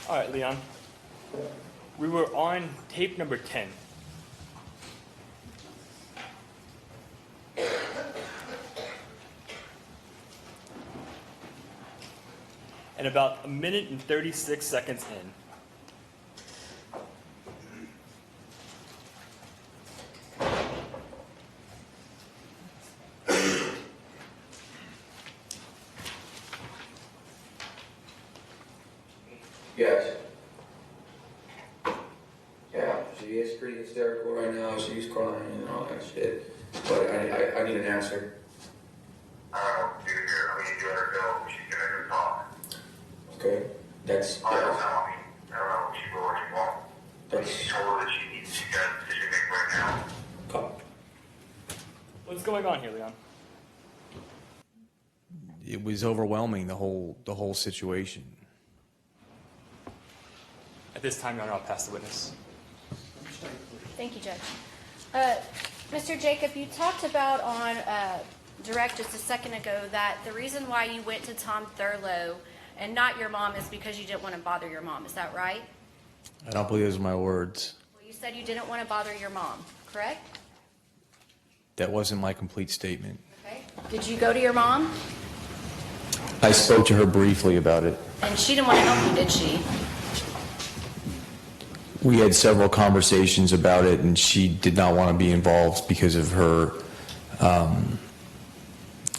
All right, Leon. We were on tape number 10. And about a minute and 36 seconds in, Yes. Yeah, she is pretty hysterical right now. She's crying and all that shit. But I need an answer. Dude, here, I mean, you let her go. She's gonna go talk. Okay? That's. I don't know. I mean, I don't know if she will or she won't. That's. She told her that she got a decision to make right now. Come. what's going on here, Leon? It was overwhelming, the whole situation. At this time, Your Honor, I'll pass the witness. Thank you, Judge. Mr. Jacob, you talked about on direct just a second ago that the reason why you went to Tom Thurlow and not your mom is because you didn't want to bother your mom. Is that right? I don't believe those are my words. Well, you said you didn't want to bother your mom, correct? That wasn't my complete statement. Okay. Did you go to your mom? I spoke to her briefly about it. And she didn't want to help you, did she? We had several conversations about it, and she did not want to be involved because of her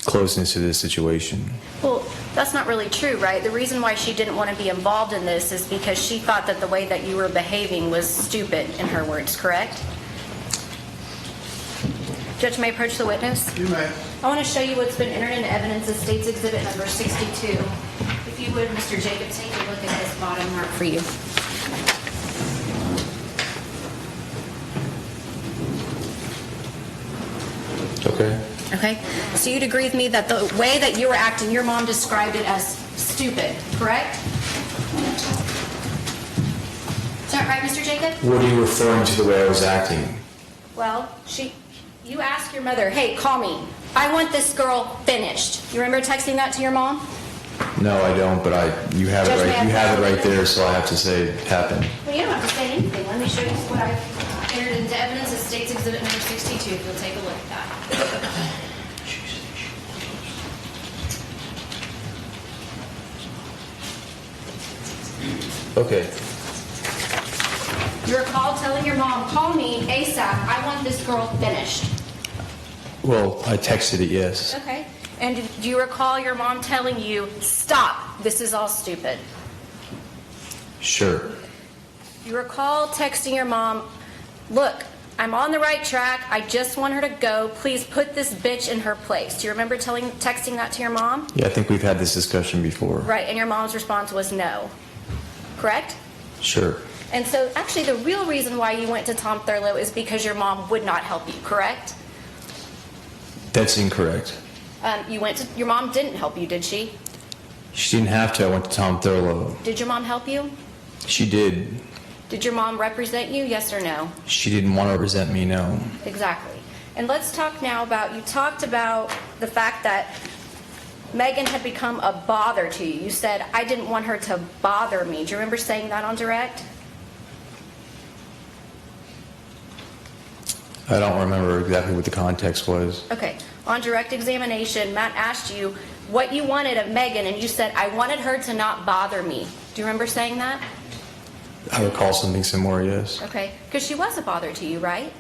closeness to this situation. Well, that's not really true, right? The reason why she didn't want to be involved in this is because she thought that the way that you were behaving was stupid, in her words, correct? Judge, may I approach the witness? You may. I want to show you what's been entered into evidence as State's Exhibit number 62. If you would, Mr. Jacob, take a look at this bottom mark for you. Okay. Okay? So you'd agree with me that the way that you were acting, your mom described it as stupid, correct? Is that right, Mr. Jacob? What are you referring to the way I was acting? Well, you asked your mother, hey, call me. I want this girl finished. You remember texting that to your mom? No, I don't, but you have Judge, it may right. I You have it have right the there, so I have to say it happened. Well, you don't have to say anything. Let me show you what I've entered into evidence as State's Exhibit number 62, if you'll take a look at that. Okay. You recall telling your mom, call me ASAP. I want this girl finished. Well, I texted it, yes. Okay. And do you recall your mom telling you, stop, this is all stupid? Sure. You recall texting your mom, look, I'm on the right track. I just want her to go. Please put this bitch in her place. Do you remember texting that to your mom? Yeah, I think we've had this discussion before. Right, and your mom's response was no. Correct? Sure. And so actually the real reason why you went to Tom Thurlow is because your mom would not help you, correct? That's incorrect. Your mom didn't help you, did she? She didn't have to. I went to Tom Thurlow. Did your mom help you? She did. Did your mom represent you, yes or no? She didn't want to represent me, no. Exactly. And let's talk now about, you talked about the fact that Megan had become a bother to you. You said, I didn't want her to bother me. Do you remember saying that on direct? I don't remember exactly what the context was. Okay. On direct examination, Matt asked you what you wanted of Megan, and you said, I wanted her to not bother me. Do you remember saying that? I recall something similar, yes. Okay. Because she was a bother to you, right?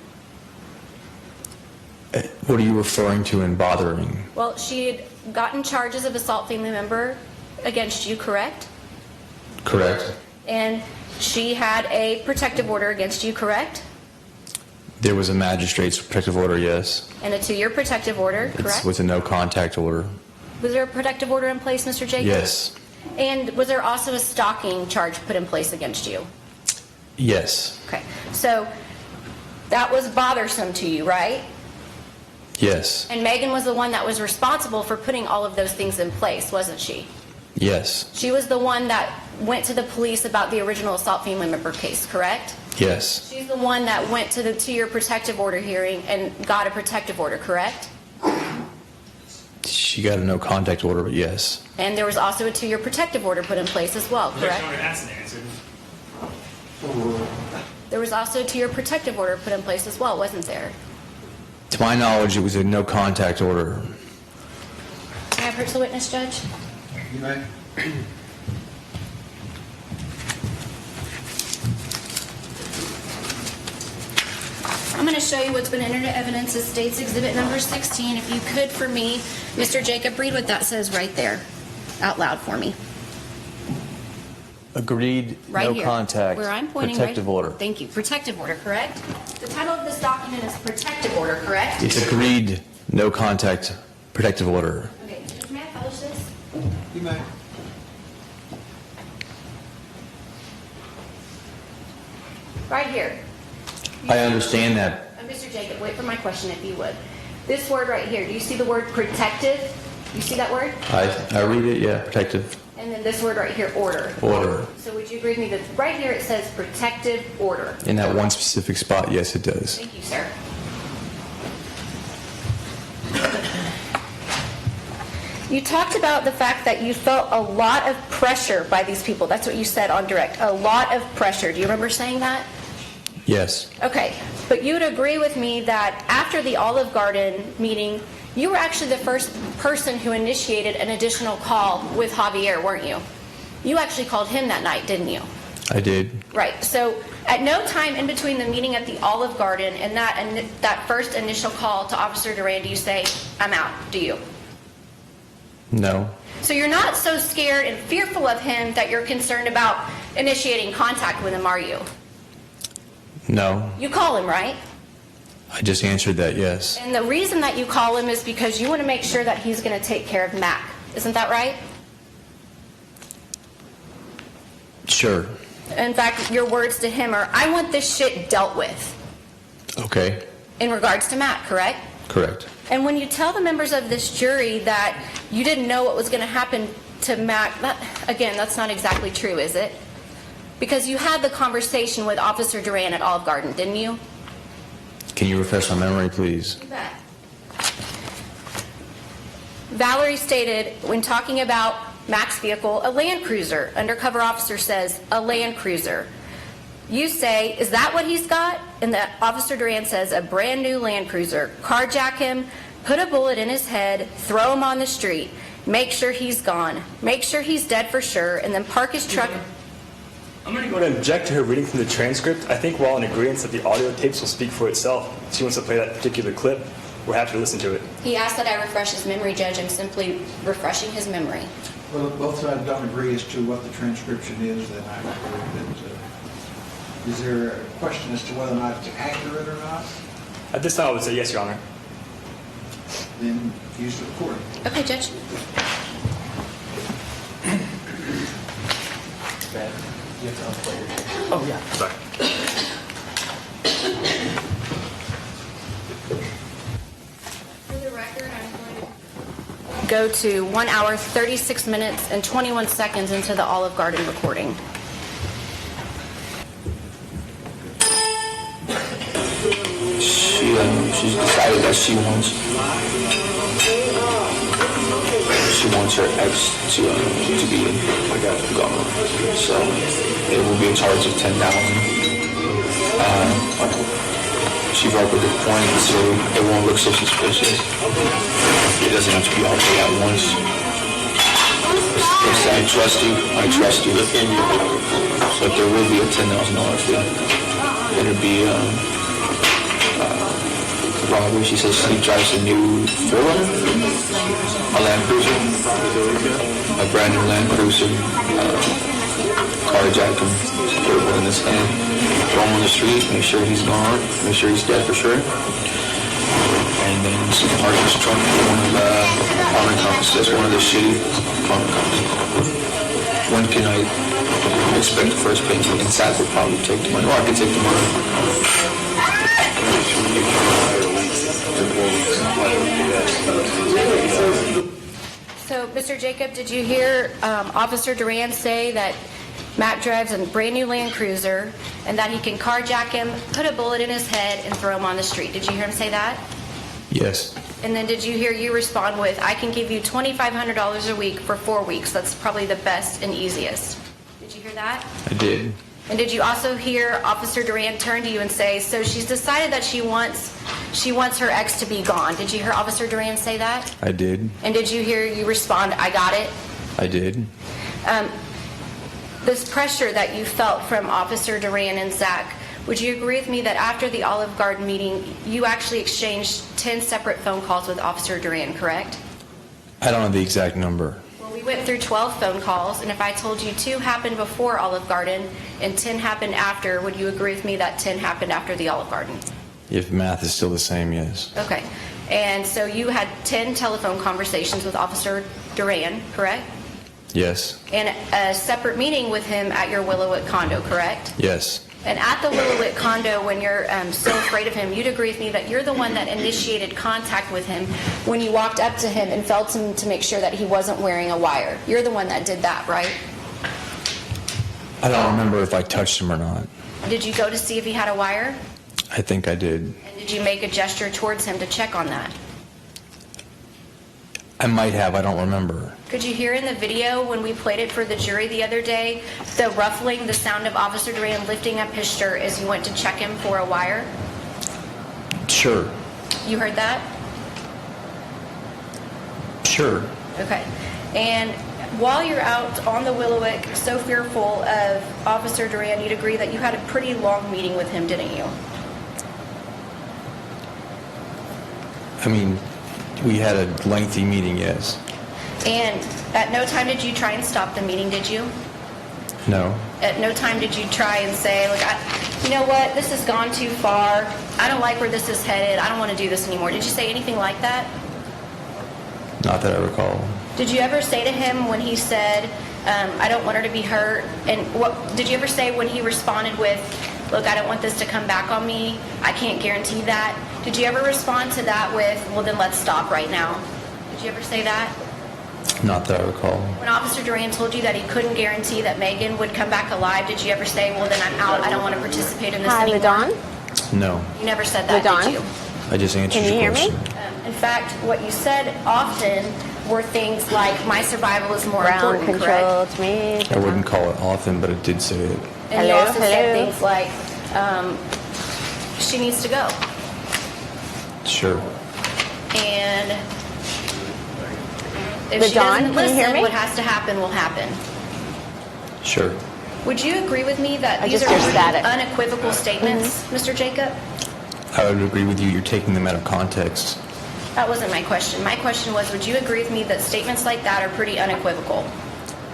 What are you referring to in bothering? Well, she had gotten charges of assault family member against you, correct? Correct. And she had a protective order against you, correct? There was a magistrate's protective order, yes. And a 2-year protective order, correct? It's with a no contact order. Was there a protective order in place, Mr. Jacobs? Yes. And was there also a stalking charge put in place against you? Yes. Okay. So that was bothersome to you, right? Yes. And Megan was the one that was responsible for putting all of those things in place, wasn't she? Yes. She was the one that went to the police about the original assault family member case, correct? Yes. She's the one that went to the 2-year protective order hearing and got a protective order, correct? she got a no contact order, but yes. And there was also a 2-year protective order put in place as well, correct? That's an answer. There was also a 2-year protective order put in place as well, wasn't there? To my knowledge, it was a no contact order. May I approach the witness, Judge? You may. I'm going to show you what's been entered into evidence as State's Exhibit number 16. If you could, for me, Mr. Jacob, read what that says right there, out loud for me. Agreed, Right no here, contact, where I'm pointing. protective right, order. Thank you. Protective order, correct? The title of this document is Protective Order, correct? It's agreed, no contact, protective order. Okay, may I publish this? You may. Right here. I understand that. Mr. Jacob, wait for my question if you would. This word right here, do you see the word protective? You see that word? I read it, yeah, protective And then this word right here, order. order. So would you agree with me that right here it says protective order? In that one specific spot, yes, it does. Thank you, sir. You talked about the fact that you felt a lot of pressure by these people. That's what you said on direct. A lot of pressure. Do you remember saying that? Yes, Okay, but you would agree with me that after the Olive Garden meeting, you were actually the first person who initiated an additional call with Javier, weren't you? You actually called him that night, didn't you? I did. Right, so at no time in between the meeting at the Olive Garden and that first initial call to Officer Duran do you say, I'm out, do you? No, So you're not so scared and fearful of him that you're concerned about initiating contact with him, are you? no. You call him, right? I just answered that, yes. And the reason that you call him is because you want to make sure that he's going to take care of Mac. Isn't that right? Sure. In fact, your words to him are, I want this shit dealt with, Okay, in regards to Mac, correct? correct. And when you tell the members of this jury that you didn't know what was going to happen to Mac, again, that's not exactly true, is it? Because you had the conversation with Officer Duran at Olive Garden, didn't you? Can you refresh my memory, please? You bet. Valerie stated, when talking about Mac's vehicle, a Land Cruiser. Undercover officer says, a Land Cruiser. You say, is that what he's got? And the Officer Duran says, a brand new Land Cruiser. Carjack him, put a bullet in his head, throw him on the street, make sure he's gone, make sure he's dead for sure, and then park his truck. I'm going to go ahead and object to her reading from the transcript. I think we're all in agreement that the audio tapes will speak for itself. If she wants to play that particular clip, we're happy to listen to it. He asked that I refresh his memory, Judge. I'm simply refreshing his memory. Well, if both sides don't agree as to what the transcription is, then I agree that, is there a question as to whether or not it's accurate or not? At this time, I would say yes, Your Honor. Then use the recording. Okay, Judge. Oh, yeah. Sorry. For the record, I'm going to go to 1 hour, 36 minutes, and 21 seconds into the Olive Garden recording. She's decided that she wants her ex to be gone. So it will be a charge of $10,000. She brought up a good point, so it won't look so suspicious. It doesn't have to be all paid at once. I trust you. So there will be a $10,000 fee. It'll be robbery. She says she drives a new 4Runner, a Land Cruiser, a brand new Land Cruiser, carjack him, put a bullet in his head, throw him on the street, make sure he's gone, make sure he's dead for sure, and then some park his truck for one of the apartment complexes, one of the shitty apartment complexes. When can I expect the first payment? And SAT will probably take the money, or I could take the money. So, Mr. Jacob, did you hear Officer Duran say that Matt drives a brand new Land Cruiser and that he can carjack him, put a bullet in his head, and throw him on the street? Did you hear him say that? Yes. And then did you hear you respond with, I can give you $2,500 a week for 4 weeks. That's probably the best and easiest. Did you hear that? I did. And did you also hear Officer Duran turn to you and say, so she's decided that she wants her ex to be gone. Did you hear Officer Duran say that? I did. And did you hear you respond, I got it? I did. This pressure that you felt from Officer Duran and Zach, would you agree with me that after the Olive Garden meeting, you actually exchanged 10 separate phone calls with Officer Duran, correct? I don't know the exact number. Well, we went through 12 phone calls, and if I told you 2 happened before Olive Garden and 10 happened after, would you agree with me that 10 happened after the Olive Garden? If math is still the same, yes. Okay. And so you had 10 telephone conversations with Officer Duran, correct? Yes. And a separate meeting with him at your Willowwood condo, correct? Yes. And at the Willowwood condo, when you're so afraid of him, you'd agree with me that you're the one that initiated contact with him when you walked up to him and felt him to make sure that he wasn't wearing a wire. You're the one that did that, right? I don't remember if I touched him or not. Did you go to see if he had a wire? I think I did. And did you make a gesture towards him to check on that? I might have. I don't remember. Could you hear in the video when we played it for the jury the other day, the ruffling, the sound of Officer Duran lifting up his shirt as you went to check him for a wire? Sure. You heard that? Sure. Okay. And while you're out on the Willowwick, so fearful of Officer Duran, you'd agree that you had a pretty long meeting with him, didn't you? I mean, we had a lengthy meeting, yes. And at no time did you try and stop the meeting, did you? No. At no time did you try and say, look, you know what, this has gone too far. I don't like where this is headed. I don't want to do this anymore. Did you say anything like that? Not that I recall. Did you ever say to him when he said, I don't want her to be hurt? And what did you ever say when he responded with, look, I don't want this to come back on me. I can't guarantee that. Did you ever respond to that with, well, then let's stop right now? Did you ever say that? Not that I recall. When Officer Duran told you that he couldn't guarantee that Megan would come back alive, did you ever say, well, then I'm out. I don't want to participate in this Hi, anymore? LaDawn. No. You never said that, LaDawn? did you? I just answered Can you your hear me? question. In fact, what you said often were things like, my survival is more Ground important, control correct? to me. I wouldn't call it often, but it did say it. And you Hello, also said hello. things like, she needs to go. Sure. And if LaDawn, she doesn't can you listen, hear me? what has to happen will happen. Sure. Would you agree with me that I these just are hear static. unequivocal statements, Mr. Jacob? I would agree with you. You're taking them out of context. That wasn't my question. My question was, would you agree with me that statements like that are pretty unequivocal?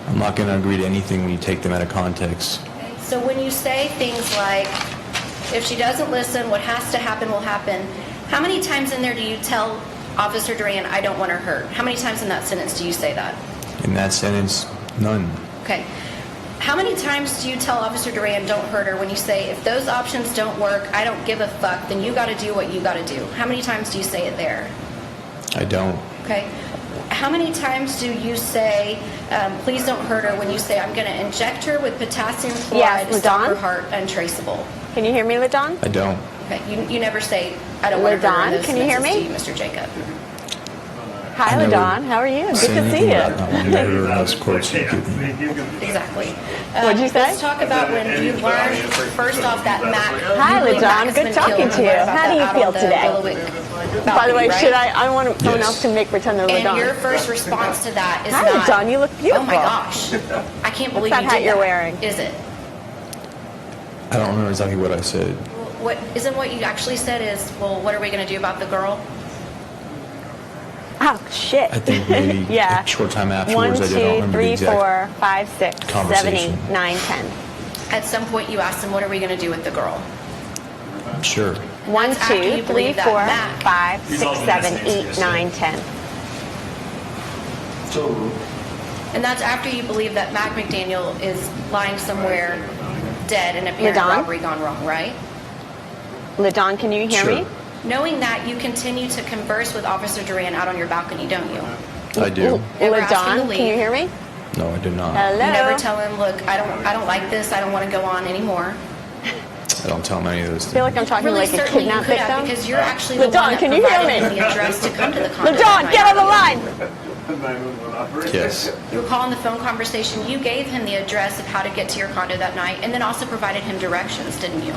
I'm not going to agree to anything when you take them out of context. So when you say things like, if she doesn't listen, what has to happen will happen, how many times in there do you tell Officer Duran, I don't want her hurt? How many times in that sentence do you say that? In that sentence, none. Okay. How many times do you tell Officer Duran, don't hurt her, when you say, if those options don't work, I don't give a fuck, then you got to do what you got to do? How many times do you say it there? I don't. Okay. How many times do you say, please don't hurt her, when you say, I'm going to inject her with potassium chloride Yes, to stop LaDawn? her heart untraceable? Can you hear me, LaDawn? I don't. Okay. You never say, I don't want to hurt her in LaDawn, those can you hear sentences me? to you, Mr. Jacob. Hi, I never LaDawn. How are you? Good Say to anything see you. about not wanting to hurt her in those quotes you give me. Exactly. What'd you say? Let's talk about when you learned, first off, that Mac. Hi, you believe LaDawn. Mac has Good been talking killed. to you. Learned about How do that you out feel on the today? Willowwick By the way, balcony, should right? I want someone Yes. else to make pretend they're And LaDawn. your first response to that is Hi, not, LaDawn. You look oh beautiful. my gosh, I can't believe that you hat did you're that. wearing? Is it? I don't remember exactly what I said. What isn't what you actually said is, well, what are we going to do about the girl? Oh, shit. I think maybe yeah. a short time 1, afterwards, I don't 2, remember the 3, exact 4, 5, 6, 7, 8, conversation. 9, 10. At some point, you asked him, what are we going to do with the girl? Sure. 1, That's after 2, you 3, believe that 4, Mac- 5, He's 6, also 7, messing 8, with 9, 10. So, And that's after you believe that Mac McDaniel is lying somewhere dead in a apparent LaDawn? robbery gone wrong, right? LaDawn, can you hear Sure. me? Knowing that, you continue to converse with Officer Duran out on your balcony, don't you? I do. Never ask him to LaDawn, can leave. you hear me? No, I do not. Hello? You never tell him, look, I don't like this, I don't want to go on anymore. I don't tell him any of those I things. feel like I'm talking Really, like a certainly you kidnap could have, victim. because you're actually the one LaDawn, that can you hear provided me? him the address to come to the condo. LaDawn, that get night. on the line! Yes, You recall in the phone conversation, you gave him the address of how to get to your condo that night, and then also provided him directions, didn't you?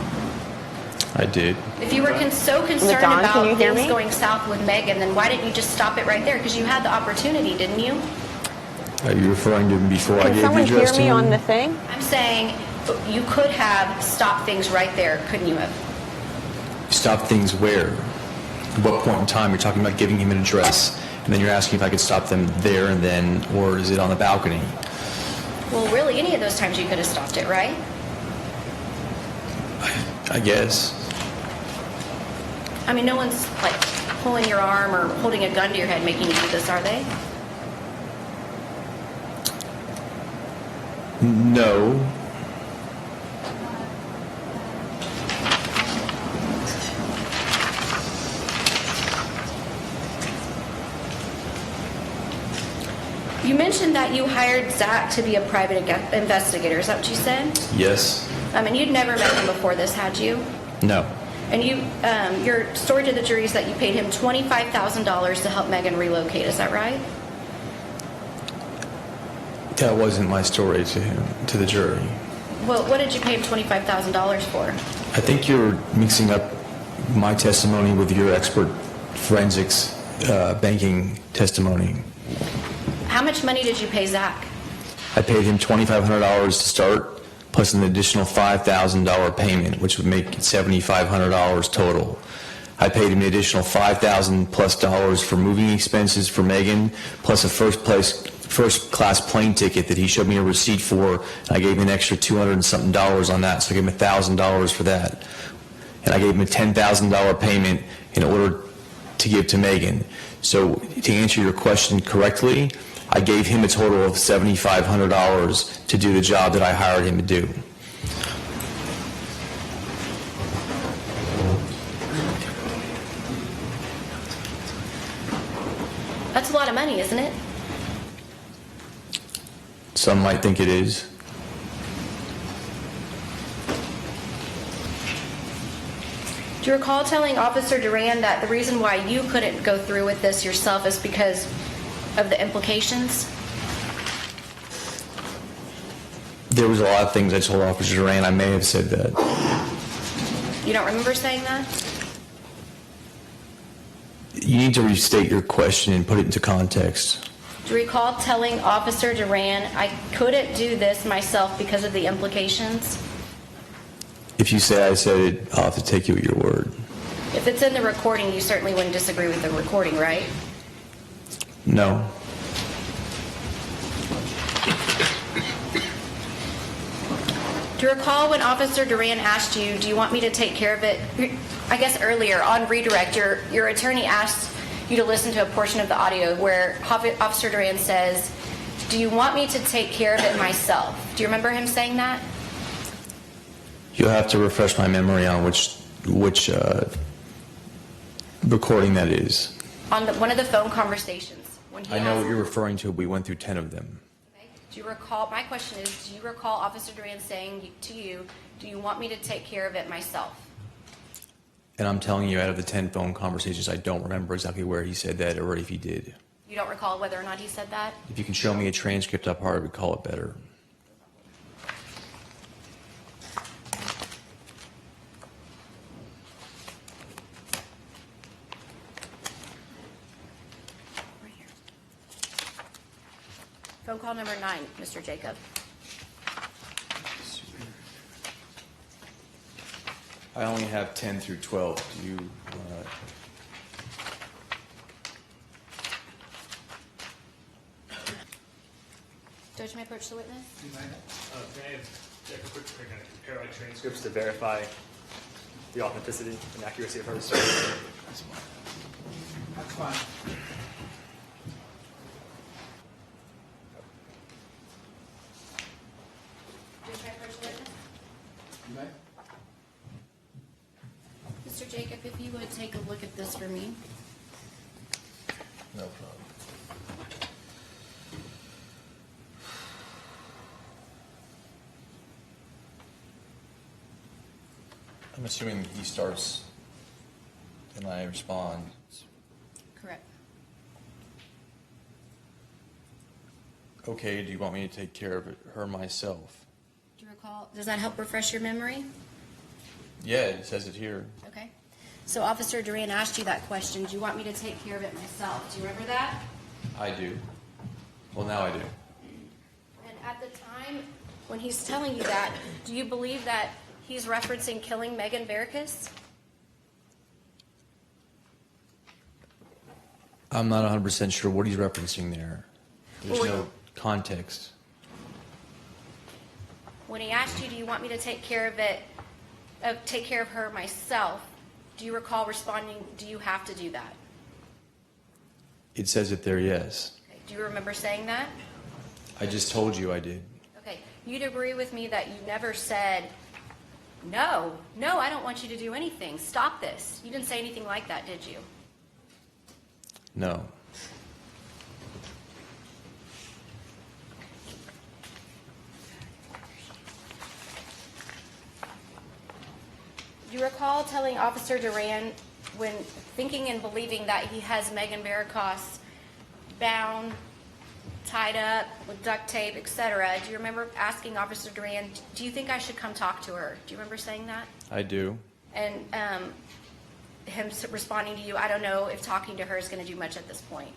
I did. If you were so concerned LaDawn, can you about hear things me? going south with Megan, then why didn't you just stop it right there? Because you had the opportunity, didn't you? Are you referring to him before I Can gave the someone address hear to me him? on the thing? I'm saying you could have stopped things right there, couldn't you have? Stop things where? At what point in time? You're talking about giving him an address, and then you're asking if I could stop them there and then, or is it on the balcony? Well, really, any of those times you could have stopped it, right? I guess. I mean, no one's like pulling your arm or holding a gun to your head making you do this, are they? No. You mentioned that you hired Zach to be a private investigator. Is that what you said? Yes. I mean, you'd never met him before this, had you? No. And you, your story to the jury is that you paid him $25,000 to help Megan relocate. Is that right? That wasn't my story to him, to the jury. Well, what did you pay him $25,000 for? I think you're mixing up my testimony with your expert forensics banking testimony. How much money did you pay Zach? I paid him $2,500 to start, plus an additional $5,000 payment, which would make it $7,500 total. I paid him an additional $5,000 plus dollars for moving expenses for Megan, plus a first class plane ticket that he showed me a receipt for. I gave him an extra $200 and something on that, so I gave him $1,000 for that. And I gave him a $10,000 payment in order to give to Megan. So to answer your question correctly, I gave him a total of $7,500 to do the job that I hired him to do. That's a lot of money, isn't it? Some might think it is. Do you recall telling Officer Duran that the reason why you couldn't go through with this yourself is because of the implications? There was a lot of things I told Officer Duran. I may have said that. You don't remember saying that? You need to restate your question and put it into context. Do you recall telling Officer Duran, I couldn't do this myself because of the implications? If you say I said it, I'll have to take you at your word. If it's in the recording, you certainly wouldn't disagree with the recording, right? No. Do you recall when Officer Duran asked you, do you want me to take care of it? I guess earlier on redirect, your attorney asked you to listen to a portion of the audio where Officer Duran says, do you want me to take care of it myself? Do you remember him saying that? You'll have to refresh my memory on which recording that is. On one of the phone conversations. When he I know asked- what you're referring to. We went through 10 of them. Okay. Do you recall, my question is, do you recall Officer Duran saying to you, do you want me to take care of it myself? And I'm telling you, out of the 10 phone conversations, I don't remember exactly where he said that or if he did. You don't recall whether or not he said that? If you can show me a transcript, I'll probably recall it better. Right here. Phone call number 9, Mr. Jacob. I only have 10 through 12. Do you... Judge, may I approach the witness? Can I check a quick kind of compare our transcripts to verify the authenticity and accuracy of her story? That's fine. Judge, may I approach the witness? You may. Mr. Jacob, if you would take a look at this for me. No problem. I'm assuming he starts and I respond. Correct. Okay, do you want me to take care of her myself? Do you recall, does that help refresh your memory? Yeah, it says it here. Okay. So Officer Duran asked you that question. Do you want me to take care of it myself? Do you remember that? I do. Well, now I do. And at the time when he's telling you that, do you believe that he's referencing killing Megan Veracruz? I'm not 100% sure what he's referencing there. There's Well, no context. When he asked you, do you want me to take care of it, take care of her myself, do you recall responding, do you have to do that? It says it there, yes. Okay. Do you remember saying that? I just told you I did. Okay. You'd agree with me that you never said, no, I don't want you to do anything. Stop this. You didn't say anything like that, did you? No. Do you recall telling Officer Duran, when thinking and believing that he has Megan Veracruz bound, tied up with duct tape, etc., do you remember asking Officer Duran, do you think I should come talk to her? Do you remember saying that? I do. And him responding to you, I don't know if talking to her is going to do much at this point.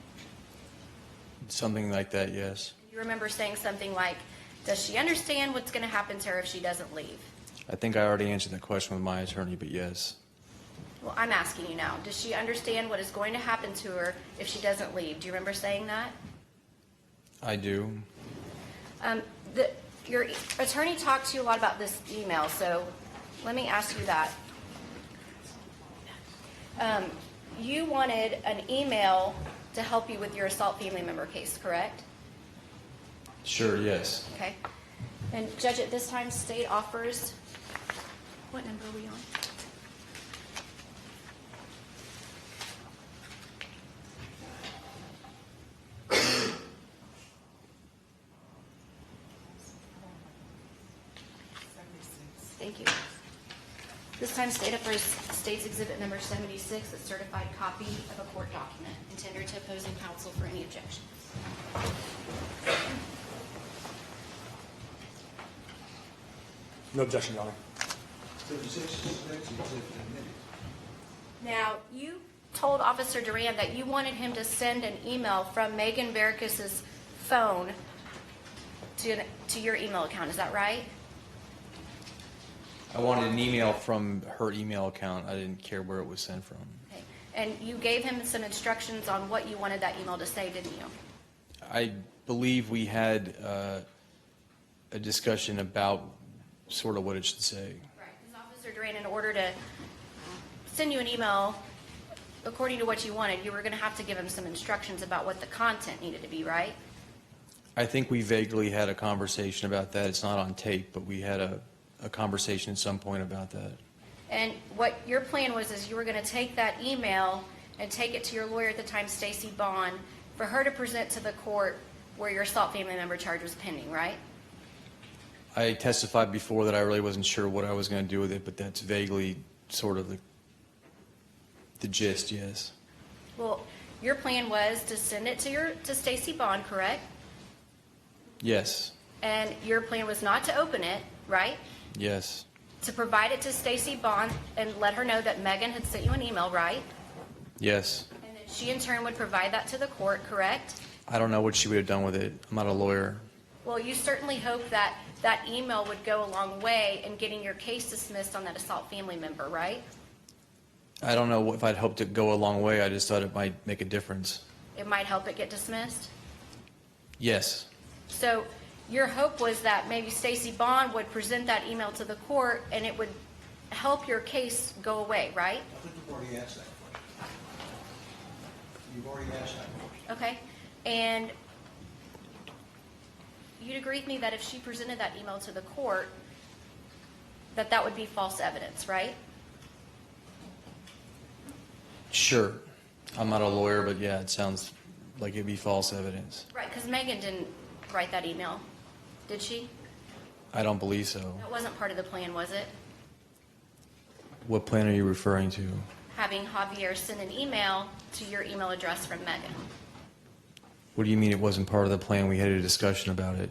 Something like that, yes. You remember saying something like, does she understand what's going to happen to her if she doesn't leave? I think I already answered that question with my attorney, but yes. Well, I'm asking you now. Does she understand what is going to happen to her if she doesn't leave? Do you remember saying that? I do. Your attorney talked to you a lot about this email, so let me ask you that. You wanted an email to help you with your assault family member case, correct? Sure, yes. Okay. And Judge, at this time, state offers, what number are we on? Thank you. This time, state offers State's Exhibit Number 76, a certified copy of a court document intended to opposing counsel for any objections. No objection, Your Honor. 36 is next exhibit admitted. Now, you told Officer Duran that you wanted him to send an email from Megan Veracruz's phone to your email account. Is that right? I wanted an email from her email account. I didn't care where it was sent from. Okay. And you gave him some instructions on what you wanted that email to say, didn't you? I believe we had a discussion about sort of what it should say. Right. Because Officer Duran, in order to send you an email according to what you wanted, you were going to have to give him some instructions about what the content needed to be, right? I think we vaguely had a conversation about that. It's not on tape, but we had a conversation at some point about that. And what your plan was is you were going to take that email and take it to your lawyer at the time, Stacy Bond, for her to present to the court where your assault family member charge was pending, right? I testified before that I really wasn't sure what I was going to do with it, but that's vaguely sort of the gist, yes. Well, your plan was to send it to Stacy Bond, correct? Yes. And your plan was not to open it, right? Yes. To provide it to Stacy Bond and let her know that Megan had sent you an email, right? Yes. And then she in turn would provide that to the court, correct? I don't know what she would have done with it. I'm not a lawyer. Well, you certainly hope that that email would go a long way in getting your case dismissed on that assault family member, right? I don't know if I'd hoped to go a long way. I just thought it might make a difference. It might help it get dismissed? Yes. So your hope was that maybe Stacy Bond would present that email to the court and it would help your case go away, right? I think you've already asked that question. You've already asked that question. Okay. And you'd agree with me that if she presented that email to the court, that would be false evidence, right? Sure. I'm not a lawyer, but yeah, it sounds like it'd be false evidence. Right, because Megan didn't write that email, did she? I don't believe so. That wasn't part of the plan, was it? What plan are you referring to? Having Javier send an email to your email address from Megan. What do you mean it wasn't part of the plan? We had a discussion about it.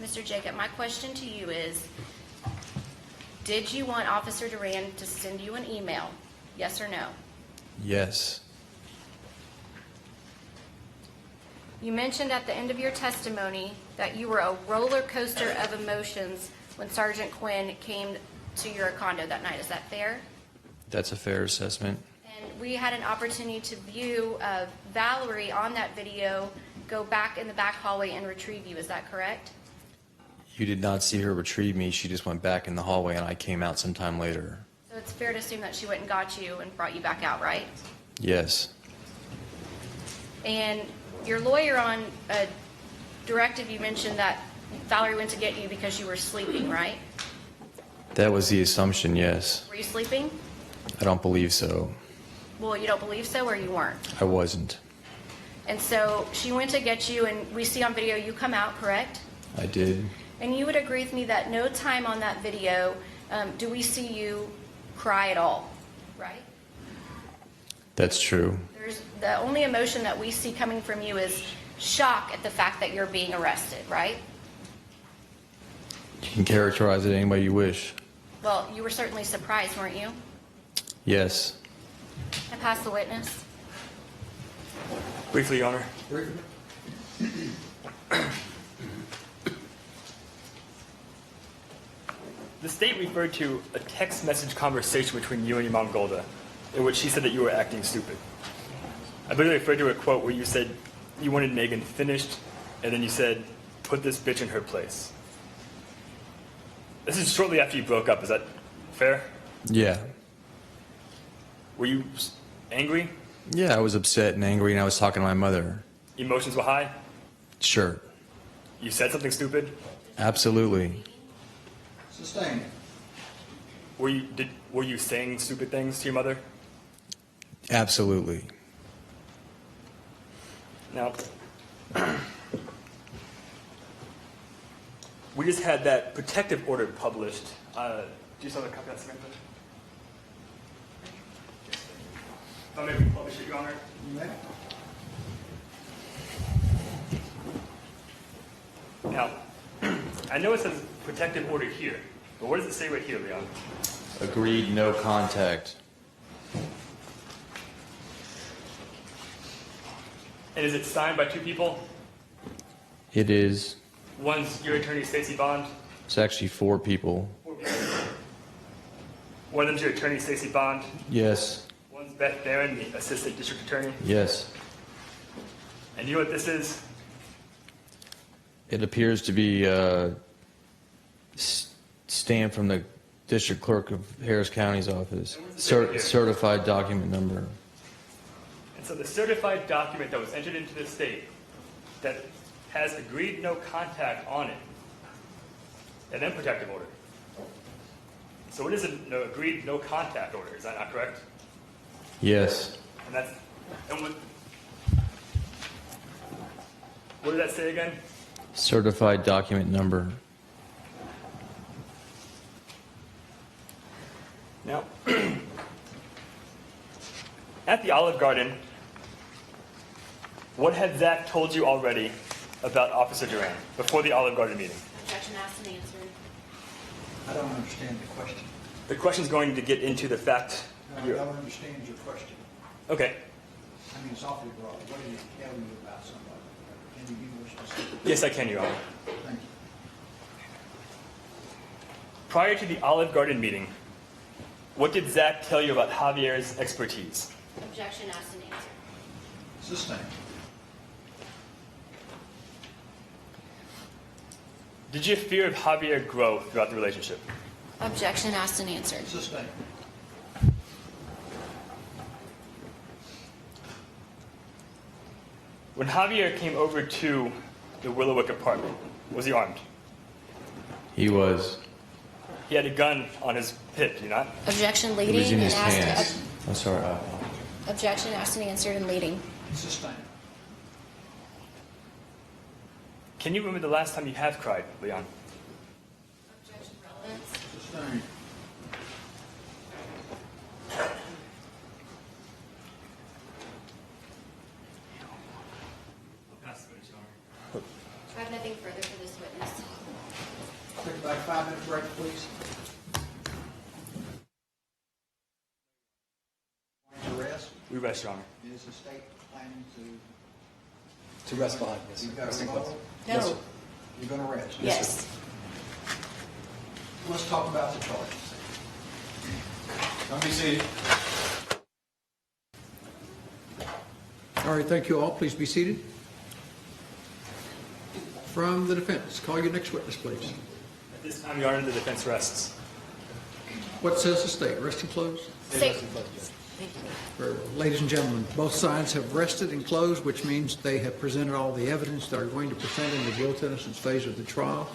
Mr. Jacob, my question to you is, did you want Officer Duran to send you an email? Yes or no? Yes. You mentioned at the end of your testimony that you were a roller coaster of emotions when Sergeant Quinn came to your condo that night. Is that fair? That's a fair assessment. And we had an opportunity to view Valerie on that video go back in the back hallway and retrieve you. Is that correct? You did not see her retrieve me. She just went back in the hallway and I came out sometime later. So it's fair to assume that she went and got you and brought you back out, right? Yes. And your lawyer on a directive, you mentioned that Valerie went to get you because you were sleeping, right? That was the assumption, yes. Were you sleeping? I don't believe so. Well, you don't believe so, or you weren't? I wasn't. And so she went to get you, and we see on video you come out, correct? I did. And you would agree with me that no time on that video do we see you cry at all, right? That's true. The only emotion that we see coming from you is shock at the fact that you're being arrested, right? You can characterize it any way you wish. Well, you were certainly surprised, weren't you? Yes. I pass the witness. Briefly, Your Honor. The state referred to a text message conversation between you and your mom, Golda, in which she said that you were acting stupid. I believe they referred to a quote where you said you wanted Megan finished, and then you said, put this bitch in her place. This is shortly after you broke up. Is that fair? Yeah. Were you angry? Yeah, I was upset and angry and I was talking to my mother. Emotions were high? Sure. You said something stupid? Absolutely. Sustained. Were you saying stupid things to your mother? Absolutely. Now, we just had that protective order published. Do you still have a copy of that, Samantha? Oh, maybe publish it, Your Honor. Now, I know it says protective order here, but what does it say right here, Leon? Agreed, no contact. And is it signed by two people? It is. One's your attorney, Stacey Bond. It's actually 4 people. One of them's your attorney, Stacey Bond. Yes. One's Beth Barron, the assistant district attorney. Yes. And you know what this is? It appears to be a stamp from the district clerk of Harris County's office. Certified document number. And so the certified document that was entered into the state that has agreed no contact on it, and then protective order. So it is an agreed no contact order, is that not correct? Yes. And what did that say again? Certified document number. Now, at the Olive Garden, what had Zach told you already about Officer Duran before the Olive Garden meeting? Objection asked and answered. I don't understand the question. The question's going to get into the fact. I don't understand your question. Okay. I mean, it's awfully broad. What did he tell you about somebody? Can you be more specific? Yes, I can, Your Honor. Thank you. Prior to the Olive Garden meeting, what did Zach tell you about Javier's expertise? Objection asked and answered. Sustained. Did your fear of Javier grow throughout the relationship? Objection asked and answered. Sustained. When Javier came over to the Willowwick apartment, was he armed? He was. He had a gun on his hip, did he not? Objection It leading was in and his asked. pants. I'm sorry. Objection asked and answered and leading. Sustained. Can you remember the last time you have cried, Leon? Objection relevance. Sustained. everybody 5-minute break, please. Going to rest? We rest, Your Honor. Is the state planning to? To rest behind, yes. You've got a Resting roll? place. No. Yes, sir. You're going to rest? Yes. Let's talk about the charges. Come be seated. All right, thank you all. Please be seated. From the defense, call your next witness, please. At this time, Your Honor, the defense rests. What says the state? Resting closed? State. Ladies and gentlemen, both sides have rested and closed, which means they have presented all the evidence they are going to present in the guilt innocence phase of the trial.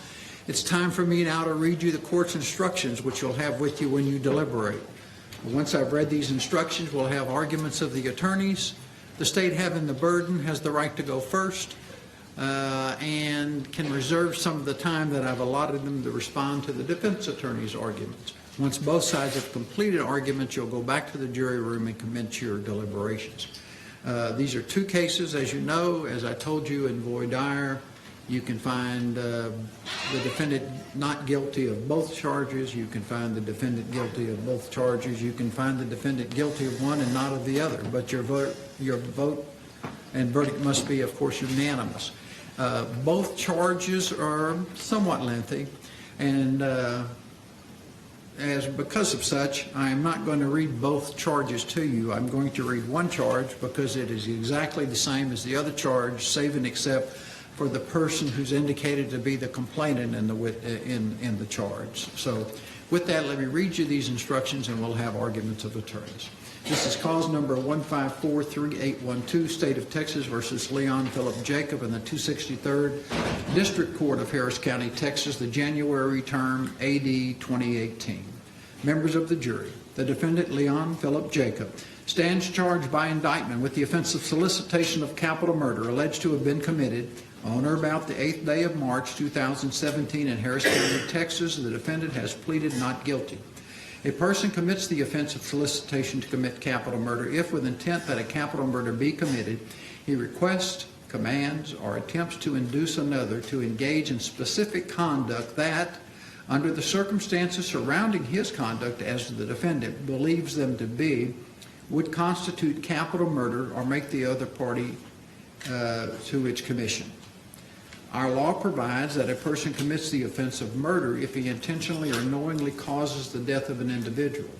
It's time for me now to read you the court's instructions, which you'll have with you when you deliberate. Once I've read these instructions, we'll have arguments of the attorneys. The state, having the burden, has the right to go first and can reserve some of the time that I've allotted them to respond to the defense attorney's arguments. Once both sides have completed arguments, you'll go back to the jury room and commence your deliberations. These are two cases, as you know. As I told you in voir dire, you can find the defendant not guilty of both charges. You can find the defendant guilty of both charges. You can find the defendant guilty of one and not of the other. But your vote and verdict must be, of course, unanimous. Both charges are somewhat lengthy, and because of such, I am not going to read both charges to you. I'm going to read one charge because it is exactly the same as the other charge, save and except for the person who's indicated to be the complainant in the charge. So with that, let me read you these instructions and we'll have arguments of attorneys. This is cause number 1543812, State of Texas versus Leon Philip Jacob in the 263rd District Court of Harris County, Texas, the January term, AD 2018. Members of the jury, the defendant Leon Philip Jacob stands charged by indictment with the offense of solicitation of capital murder alleged to have been committed on or about the 8th day of March 2017 in Harris County, Texas. The defendant has pleaded not guilty. A person commits the offense of solicitation to commit capital murder if, with intent that a capital murder be committed, he requests, commands, or attempts to induce another to engage in specific conduct that, under the circumstances surrounding his conduct as the defendant believes them to be, would constitute capital murder or make the other party to its commission. Our law provides that a person commits the offense of murder if he intentionally or knowingly causes the death of an individual.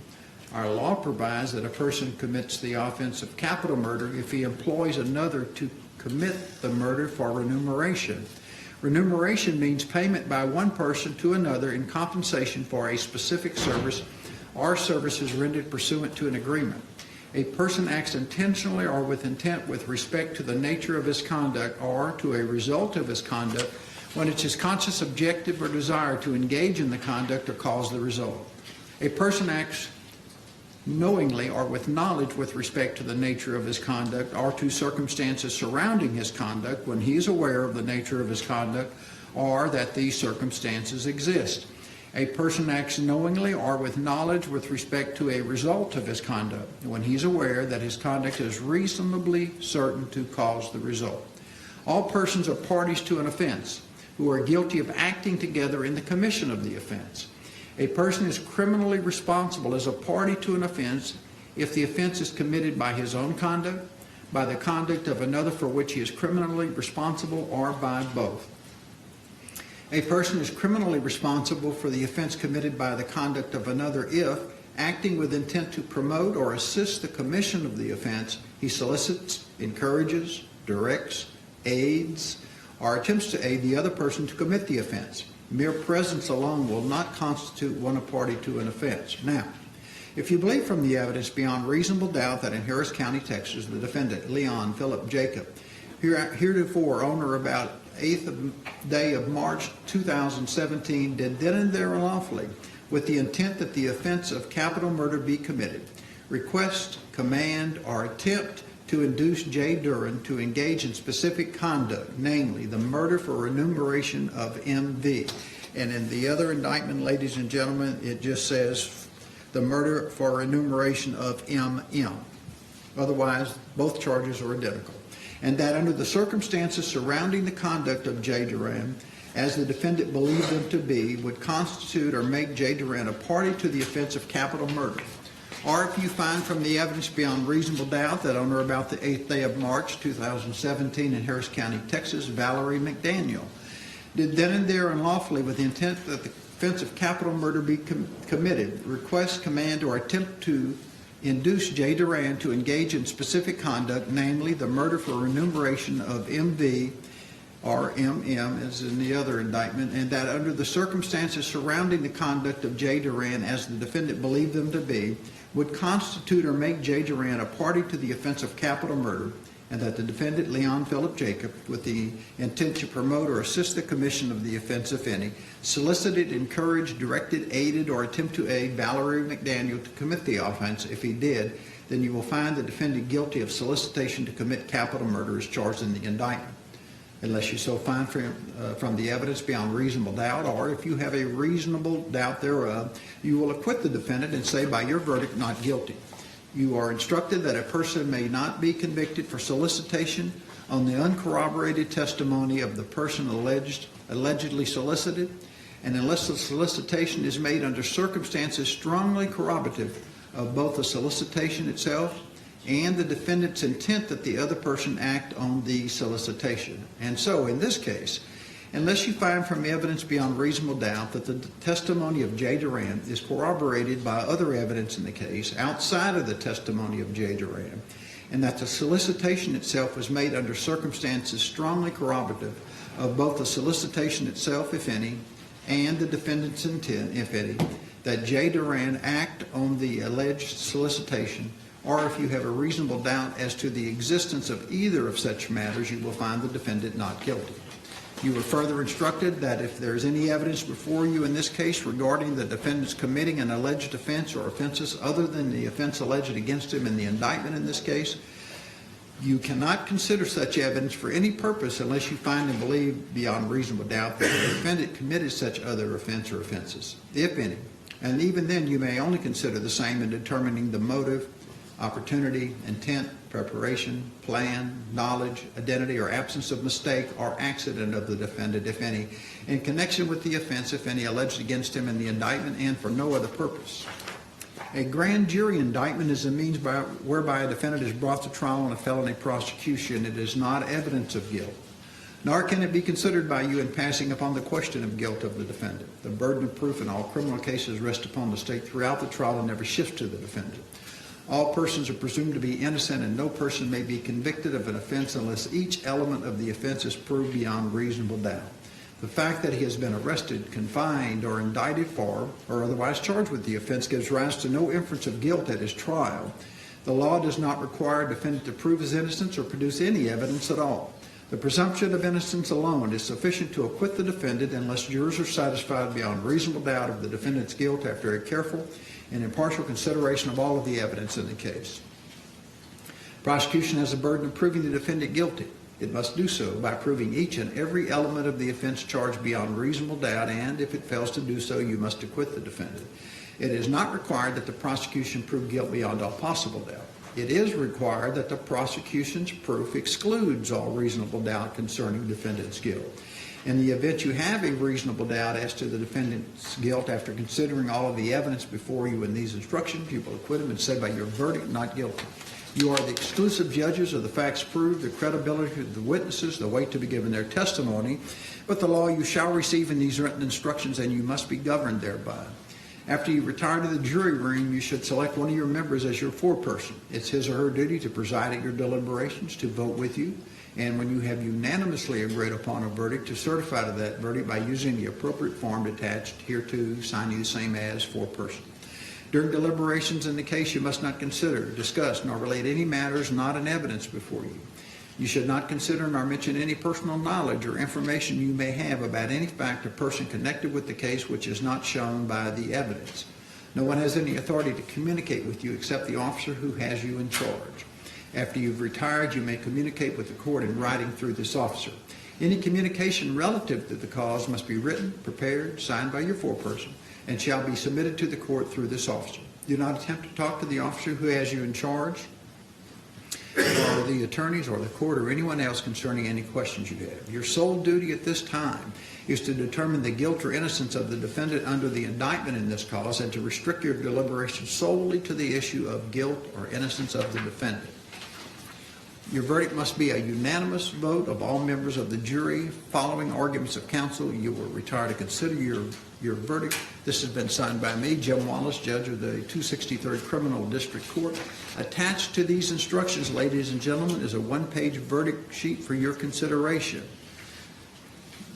Our law provides that a person commits the offense of capital murder if he employs another to commit the murder for remuneration. Remuneration means payment by one person to another in compensation for a specific service or services rendered pursuant to an agreement. A person acts intentionally or with intent with respect to the nature of his conduct or to a result of his conduct when it's his conscious objective or desire to engage in the conduct or cause the result. A person acts knowingly or with knowledge with respect to the nature of his conduct or to circumstances surrounding his conduct when he is aware of the nature of his conduct or that these circumstances exist. A person acts knowingly or with knowledge with respect to a result of his conduct when he's aware that his conduct is reasonably certain to cause the result. All persons are parties to an offense who are guilty of acting together in the commission of the offense. A person is criminally responsible as a party to an offense if the offense is committed by his own conduct, by the conduct of another for which he is criminally responsible, or by both. A person is criminally responsible for the offense committed by the conduct of another if, acting with intent to promote or assist the commission of the offense, he solicits, encourages, directs, aids, or attempts to aid the other person to commit the offense. Mere presence alone will not constitute one a party to an offense. Now, if you believe from the evidence beyond reasonable doubt that in Harris County, Texas, the defendant, Leon Philip Jacob, heretofore on or about 8th day of March 2017, did then and there unlawfully, with the intent that the offense of capital murder be committed, request, command, or attempt to induce J. Duran to engage in specific conduct, namely the murder for remuneration of M.V. And in the other indictment, ladies and gentlemen, it just says the murder for remuneration of M.M. Otherwise, both charges are identical. And that under the circumstances surrounding the conduct of J. Duran, as the defendant believed them to be, would constitute or make J. Duran a party to the offense of capital murder. Or if you find from the evidence beyond reasonable doubt that on or about the 8th day of March 2017 in Harris County, Texas, Valerie McDaniel did then and there unlawfully with the intent that the offense of capital murder be committed, request, command, or attempt to induce J. Duran to engage in specific conduct, namely the murder for remuneration of MV or MM, as in the other indictment, and that under the circumstances surrounding the conduct of J. Duran as the defendant believed them to be, would constitute or make J. Duran a party to the offense of capital murder, and that the defendant, Leon Philip Jacob, with the intent to promote or assist the commission of the offense, if any, solicited, encouraged, directed, aided, or attempt to aid Valerie McDaniel to commit the offense. If he did, then you will find the defendant guilty of solicitation to commit capital murder as charged in the indictment. Unless you so find from the evidence beyond reasonable doubt, or if you have a reasonable doubt thereof, you will acquit the defendant and say by your verdict, not guilty. You are instructed that a person may not be convicted for solicitation on the uncorroborated testimony of the person allegedly solicited, and unless the solicitation is made under circumstances strongly corroborative of both the solicitation itself and the defendant's intent that the other person act on the solicitation. And so, in this case, unless you find from evidence beyond reasonable doubt that the testimony of J. Duran is corroborated by other evidence in the case outside of the testimony of J. Duran, and that the solicitation itself was made under circumstances strongly corroborative of both the solicitation itself, if any, and the defendant's intent, if any, that J. Duran act on the alleged solicitation, or if you have a reasonable doubt as to the existence of either of such matters, you will find the defendant not guilty. You were further instructed that if there is any evidence before you in this case regarding the defendant's committing an alleged offense or offenses other than the offense alleged against him in the indictment in this case, you cannot consider such evidence for any purpose unless you find and believe beyond reasonable doubt that the defendant committed such other offense or offenses, if any. And even then, you may only consider the same in determining the motive, opportunity, intent, preparation, plan, knowledge, identity, or absence of mistake or accident of the defendant, if any, in connection with the offense, if any, alleged against him in the indictment, and for no other purpose. A grand jury indictment is a means whereby a defendant is brought to trial on a felony prosecution. It is not evidence of guilt, nor can it be considered by you in passing upon the question of guilt of the defendant. The burden of proof in all criminal cases rests upon the state throughout the trial and never shifts to the defendant. All persons are presumed to be innocent, and no person may be convicted of an offense unless each element of the offense is proved beyond reasonable doubt. The fact that he has been arrested, confined, or indicted for, or otherwise charged with the offense gives rise to no inference of guilt at his trial. The law does not require a defendant to prove his innocence or produce any evidence at all. The presumption of innocence alone is sufficient to acquit the defendant unless jurors are satisfied beyond reasonable doubt of the defendant's guilt after a careful and impartial consideration of all of the evidence in the case. Prosecution has the burden of proving the defendant guilty. It must do so by proving each and every element of the offense charged beyond reasonable doubt, and if it fails to do so, you must acquit the defendant. It is not required that the prosecution prove guilt beyond all possible doubt. It is required that the prosecution's proof excludes all reasonable doubt concerning the defendant's guilt. In the event you have a reasonable doubt as to the defendant's guilt after considering all of the evidence before you in these instructions, you will acquit him and say by your verdict, not guilty. You are the exclusive judges of the facts proved, the credibility of the witnesses, the weight to be given their testimony, but the law you shall receive in these written instructions, and you must be governed thereby. After you retire to the jury room, you should select one of your members as your foreperson. It's his or her duty to preside at your deliberations, to vote with you, and when you have unanimously agreed upon a verdict, to certify to that verdict by using the appropriate form attached hereto, signing the same as foreperson. During deliberations in the case, you must not consider, discuss, nor relate any matters not in evidence before you. You should not consider nor mention any personal knowledge or information you may have about any fact or person connected with the case which is not shown by the evidence. No one has any authority to communicate with you except the officer who has you in charge. After you've retired, you may communicate with the court in writing through this officer. Any communication relative to the cause must be written, prepared, signed by your foreperson, and shall be submitted to the court through this officer. Do not attempt to talk to the officer who has you in charge or the attorneys or the court or anyone else concerning any questions you have. Your sole duty at this time is to determine the guilt or innocence of the defendant under the indictment in this cause and to restrict your deliberations solely to the issue of guilt or innocence of the defendant. Your verdict must be a unanimous vote of all members of the jury. Following arguments of counsel, you will retire to consider your verdict. This has been signed by me, Jim Wallace, Judge of the 263rd Criminal District Court. Attached to these instructions, ladies and gentlemen, is a one-page verdict sheet for your consideration.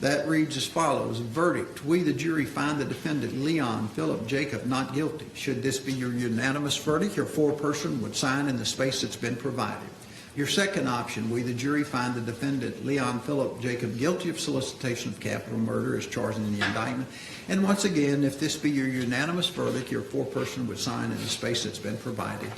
That reads as follows. Verdict. We, the jury, find the defendant Leon Philip Jacob not guilty. Should this be your unanimous verdict, your foreperson would sign in the space that's been provided. Your second option, we, the jury, find the defendant Leon Philip Jacob guilty of solicitation of capital murder as charged in the indictment. And once again, if this be your unanimous verdict, your foreperson would sign in the space that's been provided.